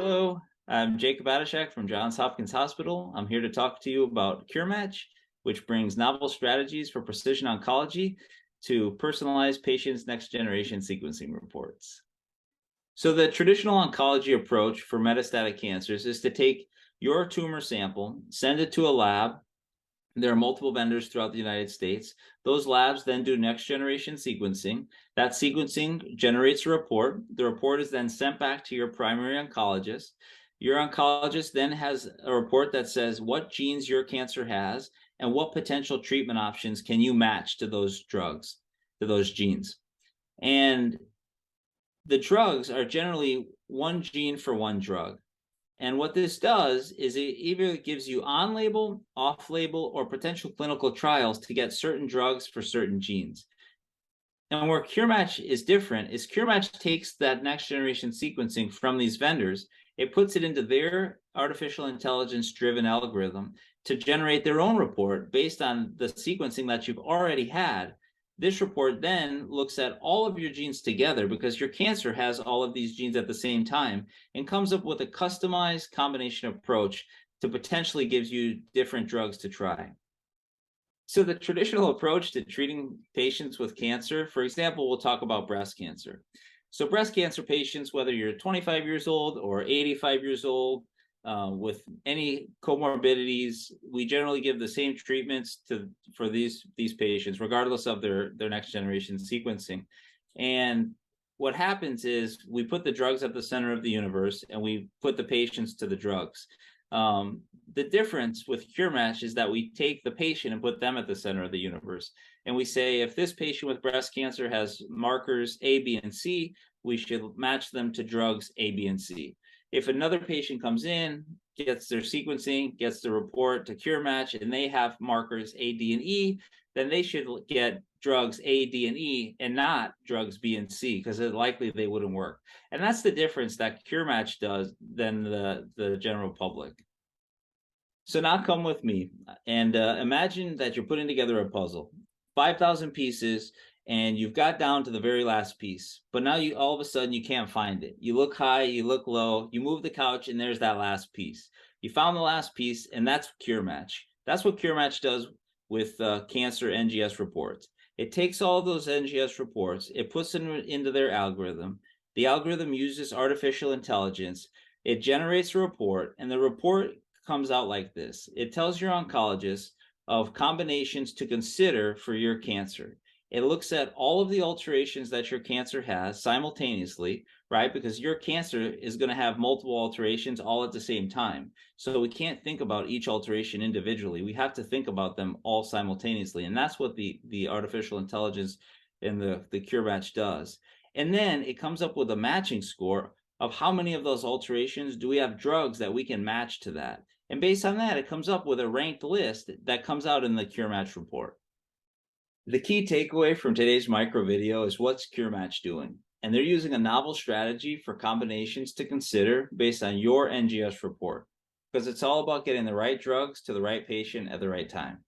Hello, I'm Jacob Adashek from Johns Hopkins Hospital. I'm here to talk to you about CureMatch, which brings novel strategies for precision oncology to personalize patients' next generation sequencing reports. So, the traditional oncology approach for metastatic cancers is to take your tumor sample, send it to a lab. There are multiple vendors throughout the United States. Those labs then do next generation sequencing. That sequencing generates a report. The report is then sent back to your primary oncologist. Your oncologist then has a report that says what genes your cancer has and what potential treatment options can you match to those drugs, to those genes. And the drugs are generally one gene for one drug. And what this does is it either gives you on-label, off-label, or potential clinical trials to get certain drugs for certain genes. And where CureMatch is different is CureMatch takes that next generation sequencing from these vendors, it puts it into their artificial intelligence driven algorithm to generate their own report based on the sequencing that you've already had. This report then looks at all of your genes together because your cancer has all of these genes at the same time and comes up with a customized combination approach to potentially gives you different drugs to try. So the traditional approach to treating patients with cancer, for example, we'll talk about breast cancer. So breast cancer patients, whether you're 25 years old or 85 years old, with any comorbidities, we generally give the same treatments for these patients, regardless of their next generation sequencing. And what happens is we put the drugs at the center of the universe, and we put the patients to the drugs. The difference with CureMatch is that we take the patient and put them at the center of the universe. And we say, if this patient with breast cancer has markers A, B, and C, we should match them to drugs A, B, and C. If another patient comes in, gets their sequencing, gets the report to CureMatch, and they have markers A, D, and E, then they should get drugs A, D, and E, and not drugs B and C, because it's likely they wouldn't work. And that's the difference that CureMatch does than the general public. So now come with me and imagine that you're putting together a puzzle, 5,000 pieces, and you've got down to the very last piece, but now you all of a sudden you can't find it. You look high, you look low, you move the couch, and there's that last piece. You found the last piece, and that's CureMatch. That's what CureMatch does with cancer NGS reports. It takes all those NGS reports, it puts them into their algorithm. The algorithm uses artificial intelligence. It generates a report, and the report comes out like this. It tells your oncologist of combinations to consider for your cancer. It looks at all of the alterations that your cancer has simultaneously, right? Because your cancer is going to have multiple alterations all at the same time. So we can't think about each alteration individually. We have to think about them all simultaneously. And that's what the artificial intelligence and the CureMatch does. And then it comes up with a matching score of how many of those alterations do we have drugs that we can match to that. And based on that, it comes up with a ranked list that comes out in the CureMatch report. The key takeaway from today's micro video is what's CureMatch doing? And they're using a novel strategy for combinations to consider based on your NGS report, because it's all about getting the right drugs to the right patient at the right time.